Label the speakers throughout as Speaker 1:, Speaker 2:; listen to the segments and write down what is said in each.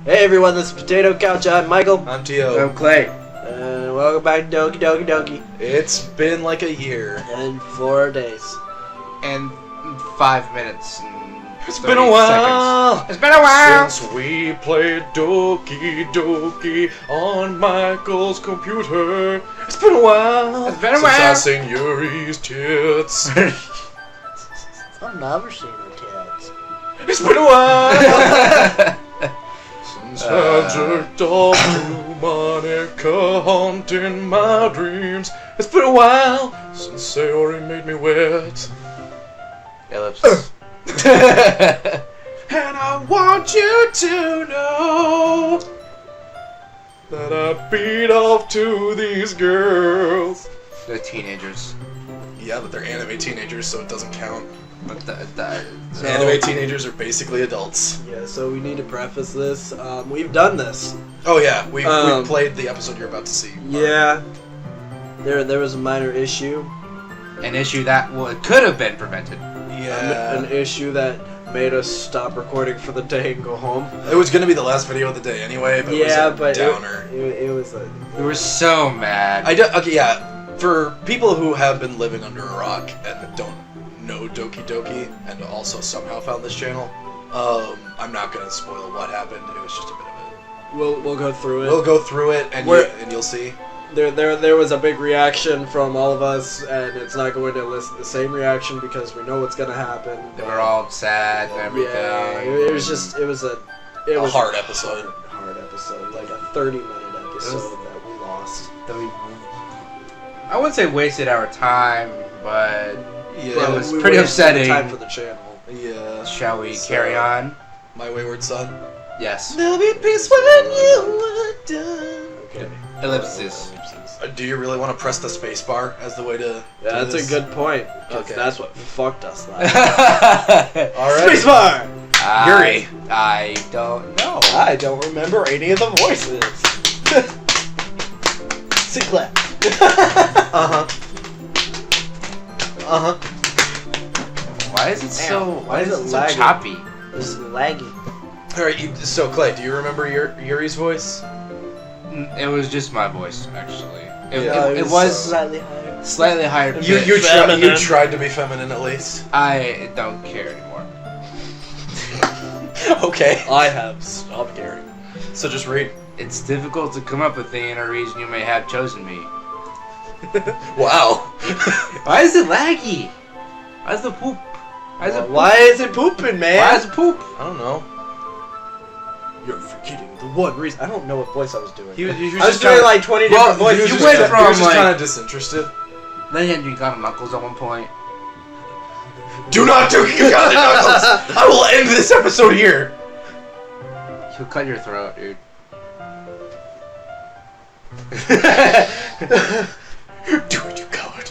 Speaker 1: Hey everyone, this is Potato Couch. I'm Michael.
Speaker 2: I'm Tio.
Speaker 3: I'm Clay.
Speaker 1: And welcome back to Doki Doki Doki.
Speaker 2: It's been like a year.
Speaker 1: And 4 days.
Speaker 3: And 5 minutes. And
Speaker 2: It's been a while.
Speaker 3: Seconds. It's been a while.
Speaker 2: Since we played Doki Doki on Michael's computer. It's been a while.
Speaker 3: It's been a
Speaker 2: since I
Speaker 3: while.
Speaker 2: seen Yuri's tits.
Speaker 1: I've never seen the kids.
Speaker 2: It's been a while. Since I jerked off to Monica haunting my dreams. It's been a while since Sayori made me wet.
Speaker 3: Ellipsis.
Speaker 2: And I want you to know that I beat off to these girls.
Speaker 3: They're teenagers.
Speaker 2: Yeah, but they're anime teenagers, so it doesn't count.
Speaker 3: But
Speaker 2: Anime teenagers are basically adults.
Speaker 1: Yeah, so we need to preface this. We've done this.
Speaker 2: Oh yeah, we played the episode you're about to see.
Speaker 1: Yeah. There was a minor issue.
Speaker 3: an issue that could have been prevented.
Speaker 2: Yeah.
Speaker 1: An issue that made us stop recording for the day and go home.
Speaker 2: It was gonna be the last video of the day anyway, but
Speaker 1: yeah,
Speaker 2: it was a
Speaker 1: but
Speaker 2: downer.
Speaker 1: It was a...
Speaker 3: We were so mad.
Speaker 2: Okay, yeah. For people who have been living under a rock and don't know Doki Doki and also somehow found this channel, I'm not gonna spoil what happened. It was just a bit of it.
Speaker 1: We'll go through it.
Speaker 2: We'll go through it and you'll see.
Speaker 1: There was a big reaction from all of us, and it's not going to elicit the same reaction because we know what's going to happen.
Speaker 3: They were all sad and everything.
Speaker 1: Yeah, it was a
Speaker 2: hard episode.
Speaker 1: Hard episode, like a 30-minute episode that we lost.
Speaker 3: I wouldn't say wasted our time, but
Speaker 2: Yeah,
Speaker 3: it was
Speaker 1: we
Speaker 3: pretty
Speaker 1: wasted
Speaker 3: upsetting.
Speaker 1: Time for the channel.
Speaker 2: Yeah.
Speaker 3: Shall we carry on?
Speaker 2: My Wayward Son.
Speaker 3: Yes.
Speaker 2: There'll be peace when you are done.
Speaker 1: Okay.
Speaker 3: Ellipsis.
Speaker 2: Do you really want to press the space bar as the way to?
Speaker 1: Yeah, that's a good point.
Speaker 2: Okay.
Speaker 1: That's what fucked us last time.
Speaker 2: All right.
Speaker 1: Spacebar!
Speaker 2: Yuri.
Speaker 3: I don't know.
Speaker 1: I don't remember any of the voices. Sinclair.
Speaker 3: Why is it so? Why is it so
Speaker 1: lagging?
Speaker 3: choppy?
Speaker 1: This is laggy.
Speaker 2: All right. So Clay, do you remember Yuri's voice?
Speaker 3: It was just my voice, actually.
Speaker 2: Yeah,
Speaker 3: It was
Speaker 1: slightly higher.
Speaker 3: slightly higher pitch.
Speaker 2: You tried to be feminine at least.
Speaker 3: I don't care anymore.
Speaker 2: Okay.
Speaker 1: I have stopped caring.
Speaker 2: So just read.
Speaker 3: It's difficult to come up with the inner reason you may have chosen me.
Speaker 2: Wow.
Speaker 3: Why is it laggy? Why is the poop?
Speaker 1: Why is it pooping, man?
Speaker 3: Why is it poop?
Speaker 2: I don't know.
Speaker 1: You're forgetting the one reason. I don't know what voice I was doing.
Speaker 2: He was
Speaker 1: I was doing like 20 different voices.
Speaker 3: you went from,
Speaker 2: He was just
Speaker 3: like-
Speaker 2: kind of disinterested.
Speaker 3: Then you got knuckles at one point.
Speaker 2: Do not do you got the knuckles. I will end this episode here.
Speaker 3: He'll cut your throat, dude.
Speaker 2: Do it, you coward.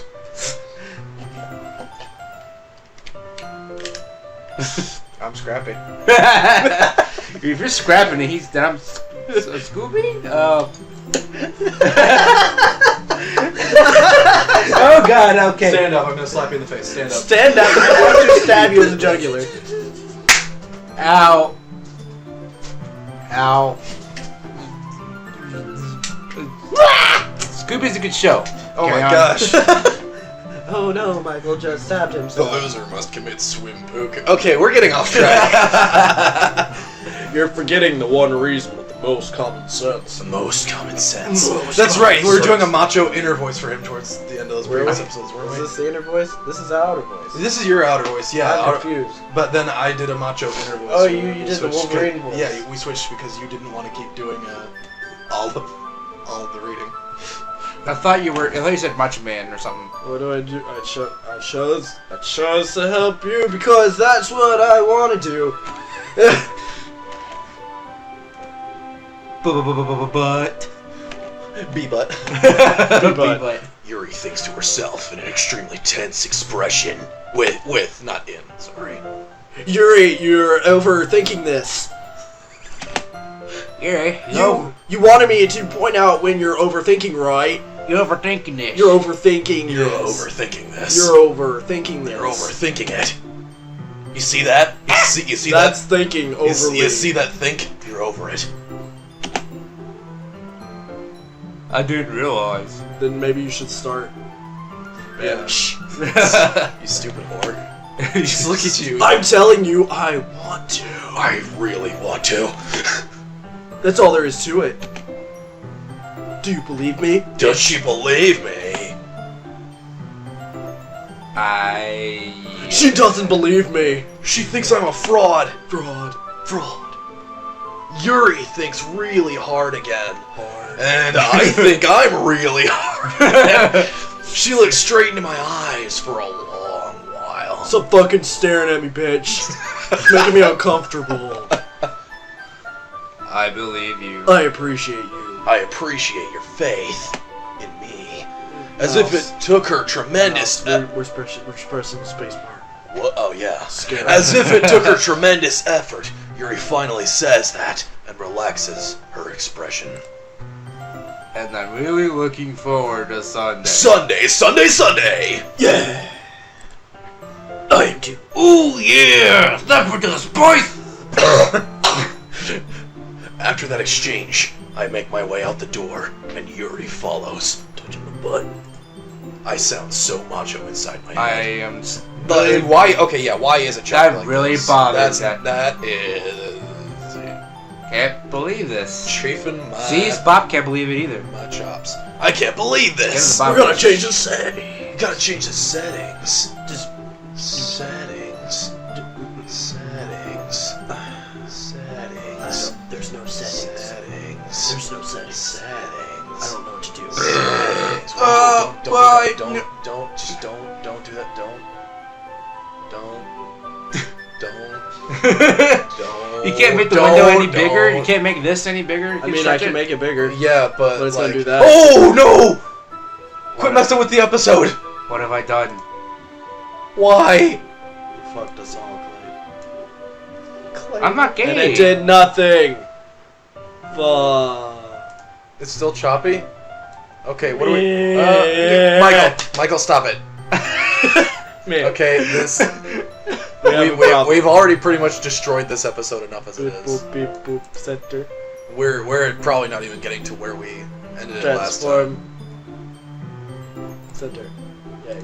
Speaker 2: I'm scrappy.
Speaker 3: If you're scrapping it, he's down. Scooby? Oh god, okay.
Speaker 2: Stand up, I'm gonna slap you in the face. Stand up.
Speaker 1: Stand up. I'm going to stab you in the jugular.
Speaker 3: Ow. Ow. Scooby's a good show.
Speaker 2: Oh
Speaker 3: Carry
Speaker 2: my
Speaker 3: on.
Speaker 2: gosh.
Speaker 1: Oh no, Michael just stabbed
Speaker 2: The
Speaker 1: himself.
Speaker 2: loser must commit swim pook. Okay, we're getting off track.
Speaker 1: You're forgetting the one reason with the most common sense.
Speaker 2: The most common sense. That's right. We were doing a macho inner voice for him towards the end of those previous episodes, weren't
Speaker 1: Is
Speaker 2: we?
Speaker 1: this the inner voice? This is the outer voice.
Speaker 2: This is your outer voice, yeah.
Speaker 1: I'm confused.
Speaker 2: But then I did a macho inner voice.
Speaker 1: Oh,
Speaker 2: so
Speaker 1: you
Speaker 2: we
Speaker 1: did the
Speaker 2: switched
Speaker 1: Wolverine voice.
Speaker 2: Yeah, we switched because you didn't want to keep doing all of the reading.
Speaker 3: I thought you said Macho Man or something.
Speaker 1: What do? I chose to help you because that's what I want to do.
Speaker 3: But.
Speaker 2: B-butt.
Speaker 3: But.
Speaker 2: Yuri thinks to herself in an extremely tense expression. Not in, sorry.
Speaker 1: Yuri, you're overthinking this.
Speaker 3: Yuri,
Speaker 1: You wanted me to point out when you're overthinking, right?
Speaker 3: you're overthinking this.
Speaker 1: You're overthinking
Speaker 2: You're
Speaker 1: this.
Speaker 2: overthinking this.
Speaker 1: You're overthinking this.
Speaker 2: You're overthinking it. You see that? You see
Speaker 1: That's
Speaker 2: that?
Speaker 1: thinking overly.
Speaker 2: You see that think? You're over it.
Speaker 3: I didn't realize.
Speaker 1: Then maybe you should start.
Speaker 2: Man, shh. You stupid whore.
Speaker 3: Just look at you.
Speaker 1: I'm telling you, I want to.
Speaker 2: I really want to.
Speaker 1: That's all there is to it. Do you believe me?
Speaker 2: Does she believe me?
Speaker 1: She doesn't believe me.
Speaker 2: She thinks I'm a fraud.
Speaker 1: Fraud.
Speaker 2: Yuri thinks really hard again. And I think I'm really hard. She looked straight into my eyes for a long while.
Speaker 1: Stop fucking staring at me, bitch. It's making me uncomfortable.
Speaker 3: I believe you.
Speaker 1: I appreciate you.
Speaker 2: I appreciate your faith in me. As if it took her tremendous...
Speaker 1: Where's pressing the space bar?
Speaker 2: What? Oh, yeah.
Speaker 1: Scared.
Speaker 2: As if it took her tremendous effort, Yuri finally says that and relaxes her expression.
Speaker 3: And I'm really looking forward to Sunday.
Speaker 2: Sunday!
Speaker 1: Yeah! I am too.
Speaker 3: Ooh, yeah! Step into the spice!
Speaker 2: After that exchange, I make my way out the door, and Yuri follows.
Speaker 1: Touching the butt.
Speaker 2: I sound so macho inside my
Speaker 3: I
Speaker 2: head.
Speaker 3: am...
Speaker 2: But why? Okay, yeah. Why is a child
Speaker 3: That
Speaker 2: like
Speaker 3: really
Speaker 2: this?
Speaker 3: bothers
Speaker 2: That is
Speaker 3: Can't believe this.
Speaker 2: chafing my
Speaker 3: See, Bob can't believe it either.
Speaker 2: my chops. I can't believe
Speaker 3: Get
Speaker 2: this.
Speaker 3: in the
Speaker 1: We're gonna change the setting.
Speaker 2: You gotta change the settings.
Speaker 1: Just
Speaker 2: Settings.
Speaker 1: there's no settings.
Speaker 2: Settings.
Speaker 1: There's no settings.
Speaker 2: Settings.
Speaker 1: I don't know what to do.
Speaker 2: Settings.
Speaker 3: why?
Speaker 2: Don't do that. Don't.
Speaker 3: You can't make the window any bigger? You can't make this any bigger?
Speaker 1: I mean, I can make it bigger.
Speaker 2: Yeah, but
Speaker 1: But it's
Speaker 2: like,
Speaker 1: gonna do that.
Speaker 2: Oh no! Quit messing with the episode.
Speaker 3: What have I done?
Speaker 2: Why?
Speaker 1: You fucked us all, Clay.
Speaker 3: I'm not
Speaker 1: And
Speaker 3: gay.
Speaker 1: it did nothing. Fuck.
Speaker 2: It's still choppy. Okay, what do we?
Speaker 1: Yeah.
Speaker 2: Michael, stop it.
Speaker 1: Man.
Speaker 2: Okay, this.
Speaker 1: We have a problem.
Speaker 2: We've already pretty much destroyed this episode enough as it
Speaker 1: Boop,
Speaker 2: is.
Speaker 1: boop, beep, boop, center.
Speaker 2: We're probably not even getting to where we ended it last time.
Speaker 1: Transform. Center. Yay.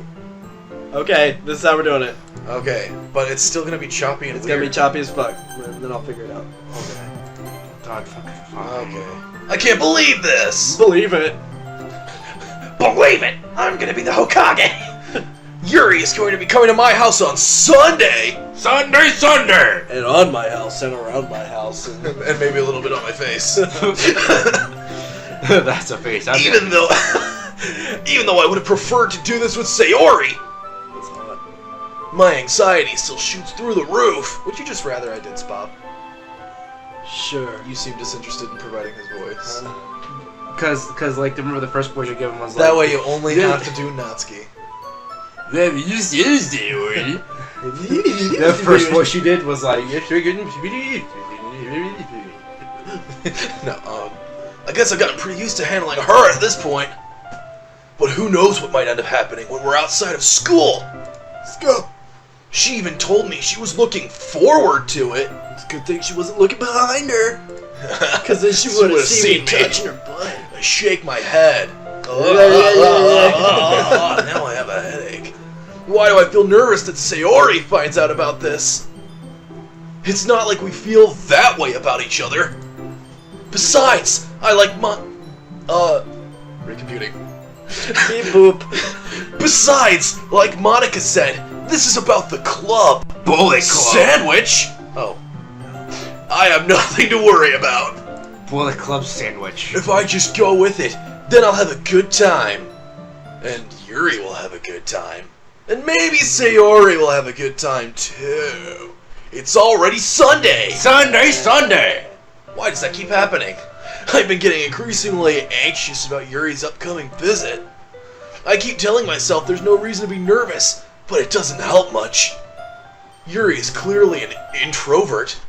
Speaker 1: Okay, this is how we're doing it.
Speaker 2: Okay, but it's still gonna be choppy and
Speaker 1: It's
Speaker 2: weird.
Speaker 1: gonna be choppy as fuck. And then I'll figure it out.
Speaker 2: Okay.
Speaker 3: God, fucking fuck.
Speaker 2: Okay. I can't believe this!
Speaker 1: Believe it.
Speaker 2: Believe it! I'm gonna be the Hokage! Yuri is going to be coming to my house on Sunday!
Speaker 3: Sunday!
Speaker 1: And on my house and around my house. And
Speaker 2: And maybe a little bit on my face.
Speaker 3: That's a face.
Speaker 2: even though I would have preferred to do this with Sayori,
Speaker 1: it's hot.
Speaker 2: my anxiety still shoots through the roof. Would you just rather I did Spop?
Speaker 1: Sure.
Speaker 2: You seem disinterested in providing his voice.
Speaker 3: Because, like, remember the first voice you gave him was
Speaker 2: That
Speaker 3: like...
Speaker 2: way you only have to do Natsuki.
Speaker 3: That The first voice you did was like...
Speaker 2: No, I guess I've gotten pretty used to handling her at this point. But who knows what might end up happening when we're outside of school?
Speaker 1: Let's go.
Speaker 2: She even told me she was looking forward to it.
Speaker 1: It's a good thing she wasn't looking behind her. Because then she
Speaker 2: She
Speaker 1: would have
Speaker 2: would've
Speaker 1: seen
Speaker 2: seen
Speaker 1: me
Speaker 2: me.
Speaker 1: touching her butt.
Speaker 2: I shake my head. Now I have a headache. Why do I feel nervous that Sayori finds out about this? It's not like we feel that way about each other. Besides, I like recomputing.
Speaker 1: Beep boop.
Speaker 2: Besides, like Monica said, this is about the club.
Speaker 3: Bullet Club.
Speaker 2: Sandwich? Oh. I have nothing to worry about.
Speaker 3: Bullet Club sandwich.
Speaker 2: If I just go with it, then I'll have a good time. And Yuri will have a good time. And maybe Sayori will have a good time too. It's already Sunday!
Speaker 3: Sunday!
Speaker 2: Why does that keep happening? I've been getting increasingly anxious about Yuri's upcoming visit. I keep telling myself there's no reason to be nervous, but it doesn't help much. Yuri is clearly an introvert.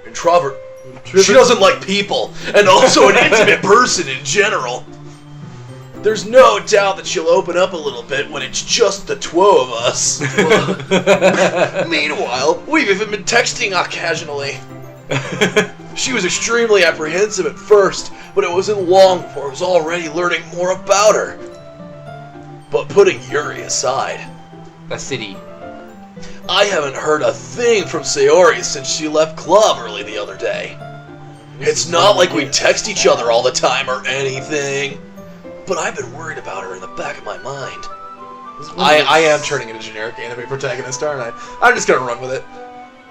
Speaker 2: Introvert. She doesn't like people, and also an intimate person in general. There's no doubt that she'll open up a little bit when it's just the two of us. Meanwhile, we've even been texting occasionally. She was extremely apprehensive at first, but it wasn't long before I was already learning more about her. But putting Yuri aside,
Speaker 3: The city.
Speaker 2: I haven't heard a thing from Sayori since she left club early the other day. It's not like we text each other all the time or anything, but I've been worried about her in the back of my mind. I am turning into generic anime protagonist, aren't I? I'm just gonna run with it.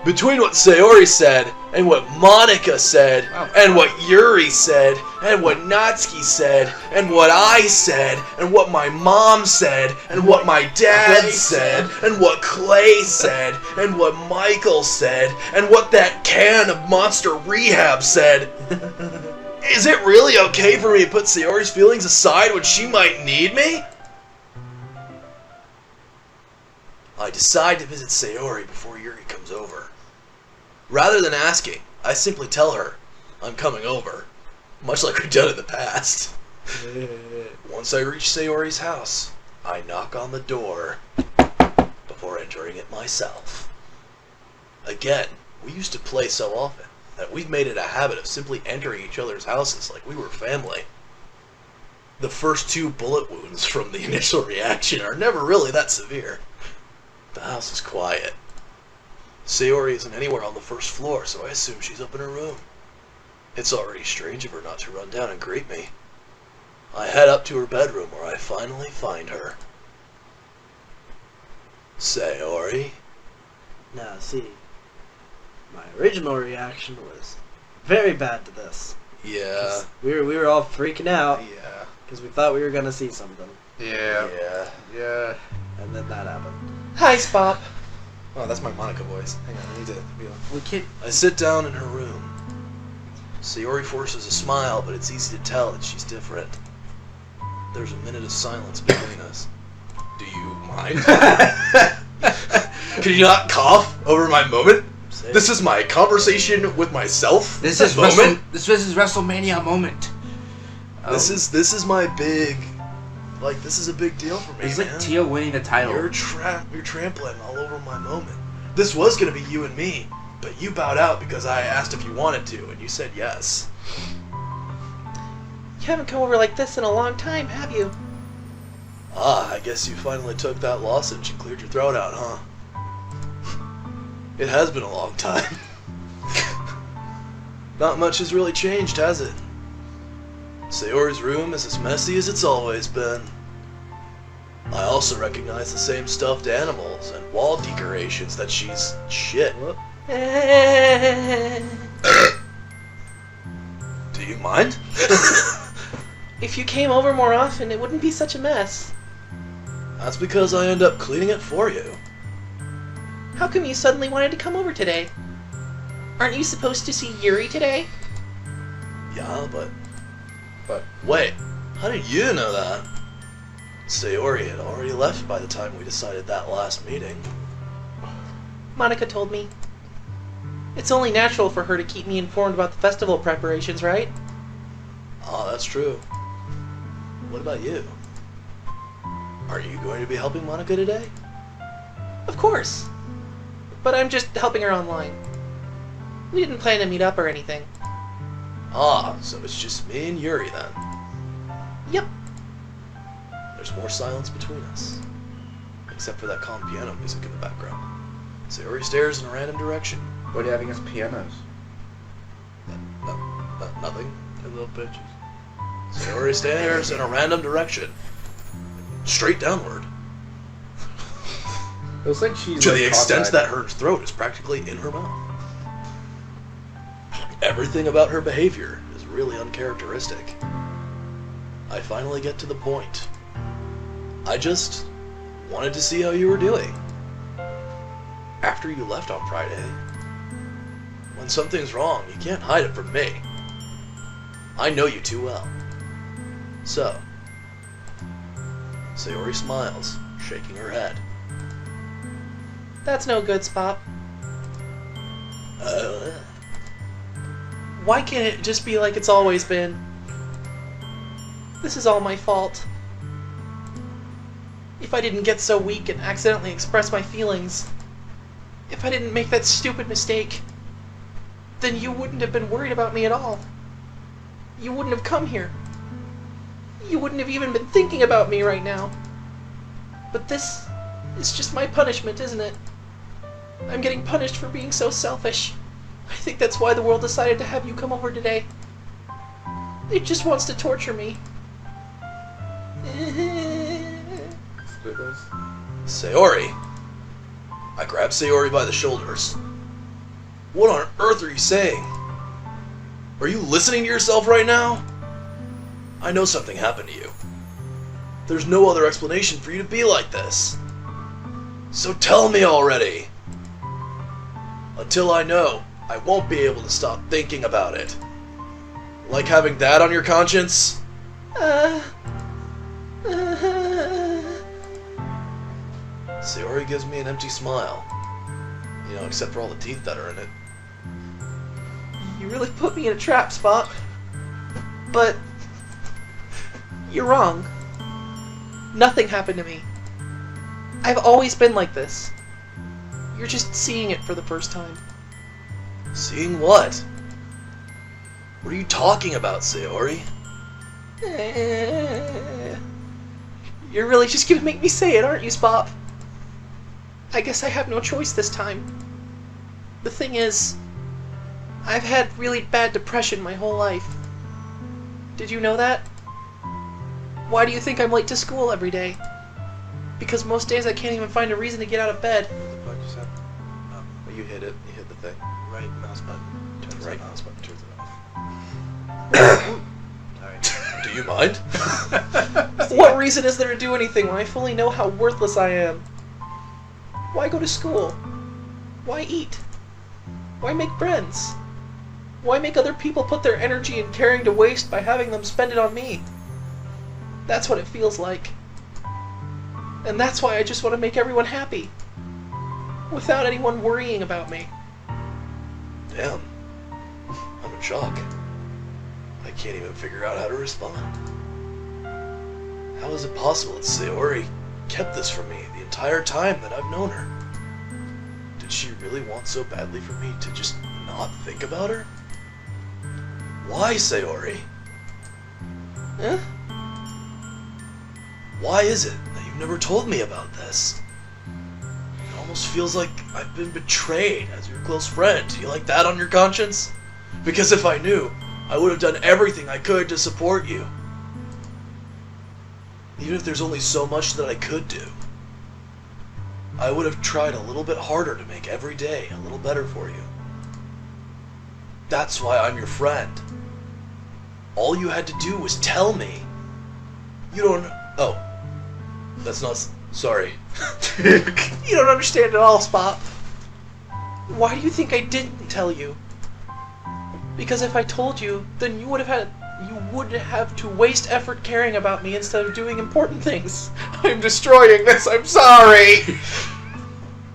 Speaker 2: Between what Sayori said, and what Monica said, and what Yuri said, and what Natsuki said, and what I said, and what my mom said, and what my dad said, and what Clay said, and what Michael said, and what that can of Monster Rehab said, is it really okay for me to put Sayori's feelings aside when she might need me? I decide to visit Sayori before Yuri comes over. Rather than asking, I simply tell her I'm coming over, much like we've done in the past. Once I reach Sayori's house, I knock on the door before entering it myself. Again, we used to play so often that we've made it a habit of simply entering each other's houses like we were family. The first 2 bullet wounds from the initial reaction are never really that severe. The house is quiet. Sayori isn't anywhere on the first floor, so I assume she's up in her room. It's already strange of her not to run down and greet me. I head up to her bedroom where I finally find her. Sayori?
Speaker 1: Now, see, my original reaction was very bad to this.
Speaker 2: Yeah.
Speaker 1: We were all freaking out
Speaker 2: Yeah.
Speaker 1: because we thought we were gonna see something,
Speaker 2: Yeah.
Speaker 1: and then that happened.
Speaker 2: Hi, Spop. Oh, that's my Monica voice. Hang on, I need to be on. I sit down in her room. Sayori forces a smile, but it's easy to tell that she's different. There's a minute of silence between us. Do you mind? Can you not cough over my moment? This is my conversation with myself.
Speaker 3: This is this is WrestleMania moment.
Speaker 2: This is my big, like, this is a big deal for me,
Speaker 3: It's
Speaker 2: man.
Speaker 3: like Tio winning the title.
Speaker 2: You're trampling all over my moment. This was gonna be you and me, but you bowed out because I asked if you wanted to, and you said yes.
Speaker 4: You haven't come over like this in a long time, have you?
Speaker 2: Ah, I guess you finally took that lozenge and cleared your throat out, huh? It has been a long time. Not much has really changed, has it? Sayori's room is as messy as it's always been. I also recognize the same stuffed animals and wall decorations that she's shit. Do you mind?
Speaker 4: If you came over more often, it wouldn't be such a mess.
Speaker 2: That's because I end up cleaning it for you.
Speaker 4: How come you suddenly wanted to come over today? Aren't you supposed to see Yuri today?
Speaker 2: Yeah, but wait, how did you know that? Sayori had already left by the time we decided that last meeting.
Speaker 4: Monica told me. It's only natural for her to keep me informed about the festival preparations, right?
Speaker 2: Ah, that's true. What about you? Are you going to be helping Monica today?
Speaker 4: Of course. But I'm just helping her online. We didn't plan to meet up or anything.
Speaker 2: Ah, so it's just me and Yuri then.
Speaker 4: Yep.
Speaker 2: There's more silence between us. Except for that calm piano music in the background. Sayori stares in a random direction.
Speaker 3: What do you have against pianos?
Speaker 2: Nothing.
Speaker 1: They're little bitches.
Speaker 2: Sayori stares in a random direction. Straight downward.
Speaker 3: It looks like she's
Speaker 2: To
Speaker 3: like
Speaker 2: the extent
Speaker 3: cockeyed.
Speaker 2: that her throat is practically in her mouth. Everything about her behavior is really uncharacteristic. I finally get to the point. I just wanted to see how you were doing. After you left on Friday, when something's wrong, you can't hide it from me. I know you too well. So, Sayori smiles, shaking her head.
Speaker 4: That's no good, Spot. Why can't it just be like it's always been? This is all my fault. If I didn't get so weak and accidentally express my feelings, if I didn't make that stupid mistake, then you wouldn't have been worried about me at all. You wouldn't have come here. You wouldn't have even been thinking about me right now. But this is just my punishment, isn't it? I'm getting punished for being so selfish. I think that's why the world decided to have you come over today. It just wants to torture me.
Speaker 1: Sayori. I grabbed Sayori by the shoulders. What on earth are you saying? Are you listening to yourself right now? I know something happened to you. There's no other explanation for you to be like this. So tell me already. Until I know, I won't be able to stop thinking about it. Like having that on your conscience? Sayori gives me an empty smile. You know, except for all the teeth that are in it.
Speaker 4: You really put me in a trap, Spot. But you're wrong. Nothing happened to me. I've always been like this. You're just seeing it for the first time.
Speaker 1: Seeing what? What are you talking about, Sayori?
Speaker 4: You're really just gonna make me say it, aren't you, Spot? I guess I have no choice this time. The thing is, I've had really bad depression my whole life. Did you know that? Why do you think I'm late to school every day? Because most days I can't even find a reason to get out of bed.
Speaker 1: What just happened? Oh, you hit it. You hit the thing. Right mouse button. Turns right mouse button turns it off. Alright. Do you mind?
Speaker 4: What reason is there to do anything when I fully know how worthless I am? Why go to school? Why eat? Why make friends? Why make other people put their energy and caring to waste by having them spend it on me? That's what it feels like. And that's why I just want to make everyone happy. Without anyone worrying about me.
Speaker 1: Damn. I'm in shock. I can't even figure out how to respond. How is it possible that Sayori kept this from me the entire time that I've known her? Did she really want so badly for me to just not think about her? Why, Sayori?
Speaker 4: Huh?
Speaker 1: Why is it that you've never told me about this? It almost feels like I've been betrayed as your close friend. You like that on your conscience? Because if I knew, I would have done everything I could to support you. Even if there's only so much that I could do. I would have tried a little bit harder to make every day a little better for you. That's why I'm your friend. All you had to do was tell me. You don't... Oh. That's not... Sorry.
Speaker 4: You don't understand at all, Spot. Why do you think I didn't tell you? Because if I told you, then you would have to waste effort caring about me instead of doing important things.
Speaker 2: I'm destroying this. I'm sorry.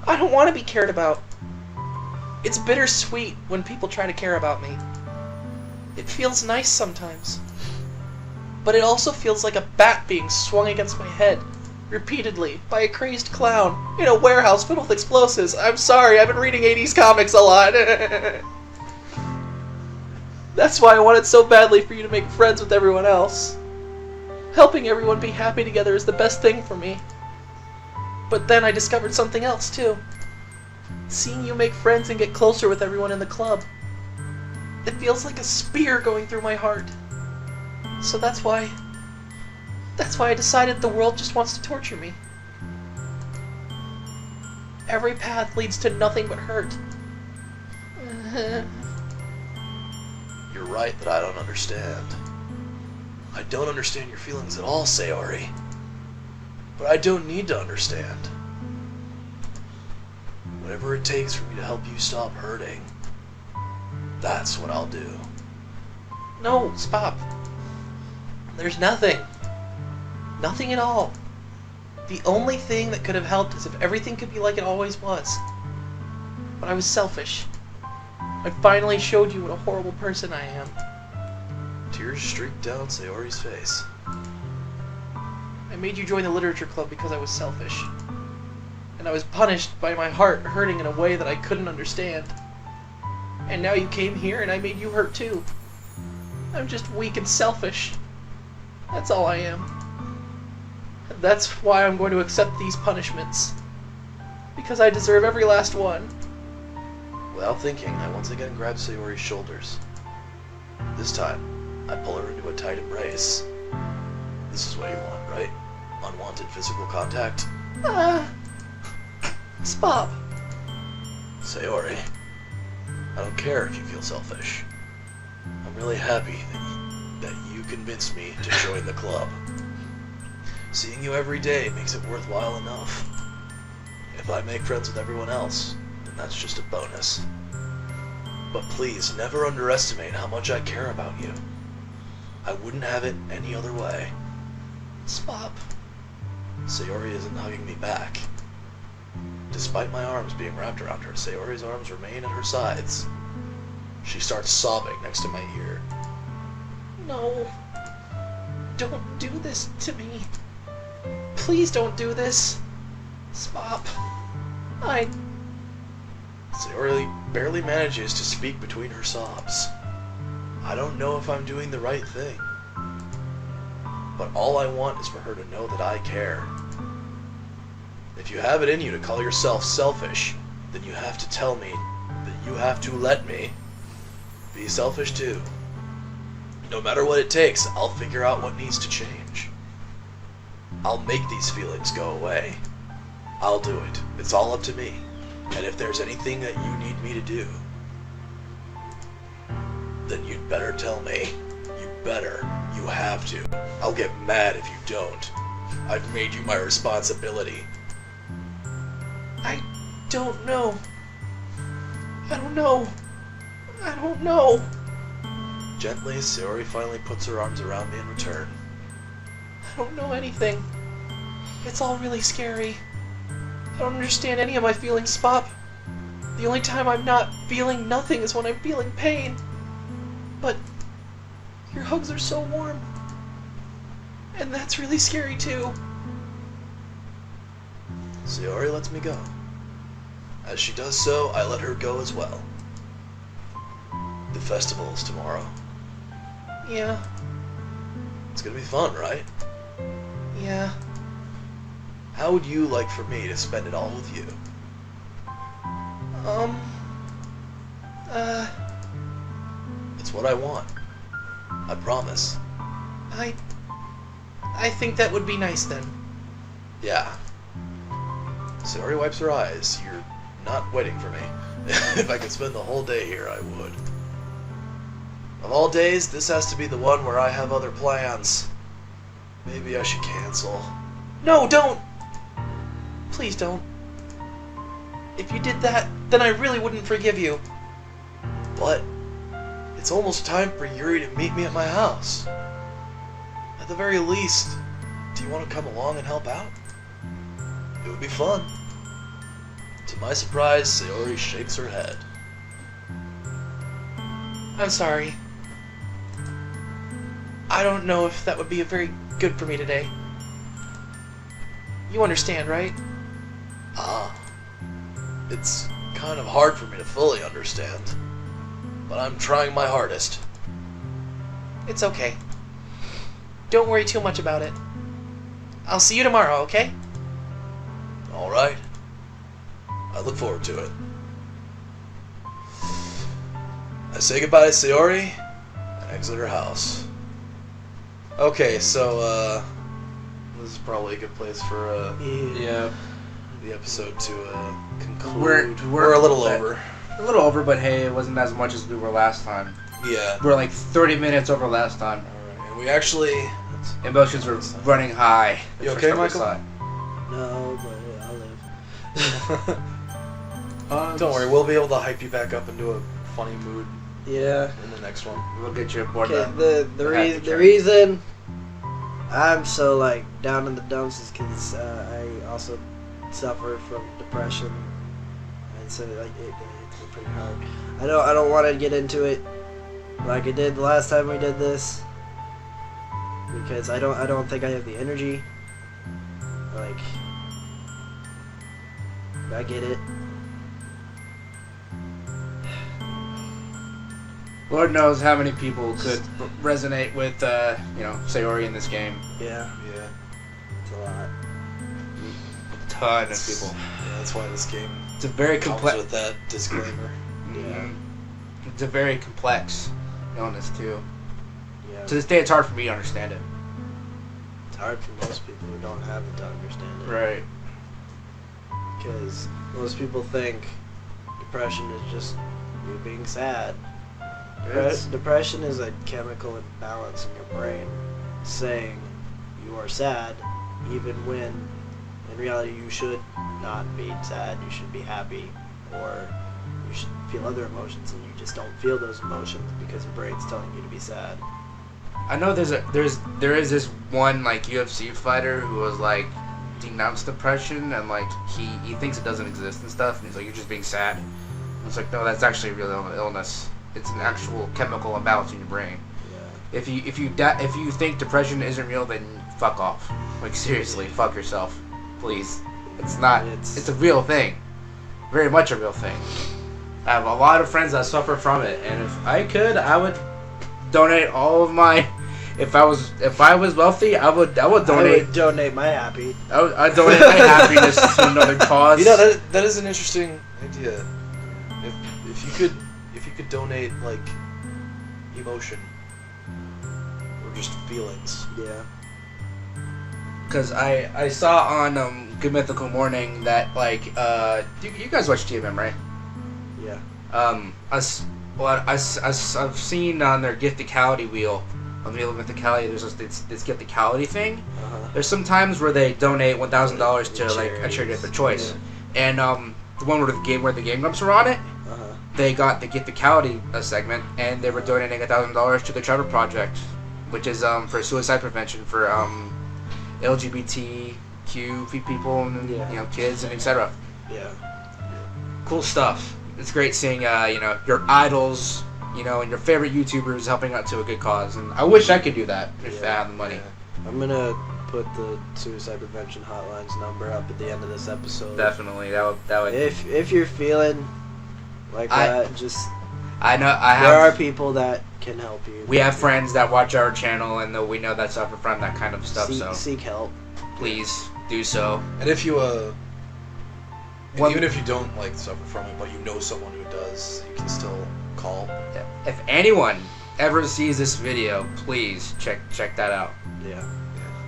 Speaker 4: I don't want to be cared about. It's bittersweet when people try to care about me. It feels nice sometimes. But it also feels like a bat being swung against my head, repeatedly, by a crazed clown, in a warehouse filled with explosives. I'm sorry, I've been reading 80s comics a lot. That's why I wanted so badly for you to make friends with everyone else. Helping everyone be happy together is the best thing for me. But then I discovered something else, too. Seeing you make friends and get closer with everyone in the club. It feels like a spear going through my heart. So that's why I decided the world just wants to torture me. Every path leads to nothing but hurt.
Speaker 1: You're right that I don't understand. I don't understand your feelings at all, Sayori. But I don't need to understand. Whatever it takes for me to help you stop hurting, that's what I'll do.
Speaker 4: No, Spot. There's nothing. Nothing at all. The only thing that could have helped is if everything could be like it always was. But I was selfish. I finally showed you what a horrible person I am.
Speaker 1: Tears streaked down Sayori's face.
Speaker 4: I made you join the literature club because I was selfish. And I was punished by my heart hurting in a way that I couldn't understand. And now you came here and I made you hurt too. I'm just weak and selfish. That's all I am. And that's why I'm going to accept these punishments. Because I deserve every last one.
Speaker 1: Without thinking, I once again grab Sayori's shoulders. This time, I pull her into a tight embrace. This is what you want, right? Unwanted physical contact?
Speaker 4: Stop.
Speaker 1: Sayori, I don't care if you feel selfish. I'm really happy that you convinced me to join the club. Seeing you every day makes it worthwhile enough. If I make friends with everyone else, then that's just a bonus. But please, never underestimate how much I care about you. I wouldn't have it any other way.
Speaker 4: Stop.
Speaker 1: Sayori isn't hugging me back. Despite my arms being wrapped around her, Sayori's arms remain at her sides. She starts sobbing next to my ear.
Speaker 4: No. Don't do this to me. Please don't do this. Stop.
Speaker 1: Sayori barely manages to speak between her sobs. I don't know if I'm doing the right thing. But all I want is for her to know that I care. If you have it in you to call yourself selfish, then you have to tell me that you have to let me be selfish too. No matter what it takes, I'll figure out what needs to change. I'll make these feelings go away. I'll do it. It's all up to me. And if there's anything that you need me to do, then you'd better tell me. You better. You have to. I'll get mad if you don't. I've made you my responsibility.
Speaker 4: I don't know. I don't know. I don't know.
Speaker 1: Gently, Sayori finally puts her arms around me in return.
Speaker 4: I don't know anything. It's all really scary. I don't understand any of my feelings, Spop. The only time I'm not feeling nothing is when I'm feeling pain. But your hugs are so warm. And that's really scary too.
Speaker 1: Sayori lets me go. As she does so, I let her go as well. The festival is tomorrow.
Speaker 4: Yeah.
Speaker 1: It's gonna be fun, right?
Speaker 4: Yeah.
Speaker 1: How would you like for me to spend it all with you? It's what I want. I promise.
Speaker 4: I think that would be nice then.
Speaker 1: Yeah. Sayori wipes her eyes. You're not waiting for me. If I could spend the whole day here, I would. Of all days, this has to be the one where I have other plans. Maybe I should cancel.
Speaker 4: No, don't! Please don't. If you did that, then I really wouldn't forgive you.
Speaker 1: But it's almost time for Yuri to meet me at my house. At the very least, do you want to come along and help out? It would be fun. To my surprise, Sayori shakes her head.
Speaker 4: I'm sorry. I don't know if that would be very good for me today. You understand, right?
Speaker 1: Ah. It's kind of hard for me to fully understand. But I'm trying my hardest.
Speaker 4: It's okay. Don't worry too much about it. I'll see you tomorrow, okay?
Speaker 1: Alright. I look forward to it. I say goodbye to Sayori and exit her house. Okay, so, this is probably a good place for,
Speaker 3: Yeah.
Speaker 1: the episode to, conclude.
Speaker 3: We're
Speaker 1: a little over.
Speaker 3: A little over, but hey, it wasn't as much as we were last time.
Speaker 1: Yeah.
Speaker 3: We're like 30 minutes over last time.
Speaker 1: Alright, and we actually...
Speaker 3: Emotions were running high.
Speaker 1: You
Speaker 3: the
Speaker 1: okay,
Speaker 3: first time we
Speaker 1: Michael?
Speaker 3: saw it.
Speaker 5: No, but I'll live.
Speaker 1: Don't worry, we'll be able to hype you back up into a funny mood
Speaker 5: Yeah.
Speaker 1: in the next one.
Speaker 3: We'll get you aboard
Speaker 5: Okay,
Speaker 3: the
Speaker 5: the reason I'm so like down in the dumps is because I also suffer from depression, and so like it's pretty hard. I don't want to get into it like I did the last time we did this, because I don't think I have the energy Like, I get it.
Speaker 3: Lord knows how many people could resonate with, Sayori in this game.
Speaker 5: Yeah,
Speaker 1: Yeah.
Speaker 5: it's a lot.
Speaker 3: A ton of people.
Speaker 1: Yeah, that's why this game
Speaker 3: It's a very
Speaker 1: comes
Speaker 3: complex.
Speaker 1: with that disclaimer.
Speaker 3: It's a very complex illness too.
Speaker 5: Yeah,
Speaker 3: To this day, it's hard for me to understand it.
Speaker 5: it's hard for most people who don't have it to understand it.
Speaker 3: Right.
Speaker 5: Because most people think depression is just you being sad. Depression is a chemical imbalance in your brain saying you are sad even when in reality you should not be sad, you should be happy, or you should feel other emotions and you just don't feel those emotions because your brain's telling you to be sad.
Speaker 3: I know there is this one like UFC fighter who was like denounced depression and like he thinks it doesn't exist and stuff, and he's like, you're just being sad. And it's like, no, that's actually a real illness. It's an actual chemical imbalance in your brain.
Speaker 5: Yeah.
Speaker 3: If you think depression isn't real, then fuck off. Like seriously, fuck yourself, please. It's not. It's a real thing. Very much a real thing. I have a lot of friends that suffer from it, and if I could, I would donate all of my. If I was wealthy, I would donate.
Speaker 5: I would donate my happy.
Speaker 3: I'd donate my happiness to another cause.
Speaker 1: You know, that is an interesting idea. If you could donate like emotion or just feelings.
Speaker 5: Yeah.
Speaker 3: Because I saw on Good Mythical Morning that like you guys watch TMM, right?
Speaker 5: Yeah.
Speaker 3: I've seen on their Gifticality wheel, on the Wheel of Mythicality, there's this Gifticality thing.
Speaker 5: Uh-huh.
Speaker 3: There's some times where they donate $1,000 to like a
Speaker 5: Charities.
Speaker 3: charity of their choice, and the one where the Game Grumps were on it,
Speaker 5: Uh-huh.
Speaker 3: they got the Gifticality segment, and they were donating $1,000 to the Charter Project, which is for suicide prevention for LGBTQ people and
Speaker 5: Yeah.
Speaker 3: kids and etc.
Speaker 5: Yeah.
Speaker 3: Cool stuff. It's great seeing your idols, and your favorite YouTubers helping out to a good cause, and I wish I could do that if I had the money.
Speaker 5: I'm gonna put the suicide prevention hotline's number up at the end of this episode.
Speaker 3: Definitely, that would.
Speaker 5: If you're feeling like that, just
Speaker 3: I know
Speaker 5: there are people that can help you.
Speaker 3: We have friends that watch our channel, and we know that suffer from that kind of stuff. So
Speaker 5: Seek help.
Speaker 3: please do so.
Speaker 1: And if you
Speaker 3: One-
Speaker 1: even if you don't like suffer from it, but you know someone who does, you can still call.
Speaker 3: If anyone ever sees this video, please check that out.
Speaker 5: Yeah.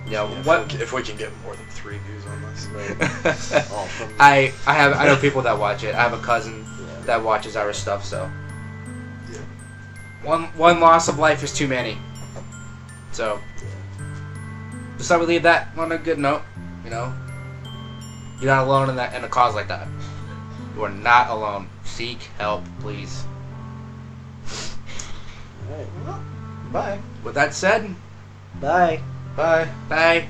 Speaker 3: Yeah,
Speaker 1: Yeah, if we can get more than 3 views on this. All from
Speaker 3: I know people that watch it. I have a cousin
Speaker 5: Yeah.
Speaker 3: that watches our stuff. So
Speaker 1: Yeah.
Speaker 3: one loss of life is too many. So just thought we leave that on a good note. You're not alone in a cause like that. You are not alone. Seek help, please.
Speaker 5: All right.
Speaker 1: Bye.
Speaker 3: With that said,
Speaker 5: Bye.
Speaker 1: Bye.
Speaker 3: bye.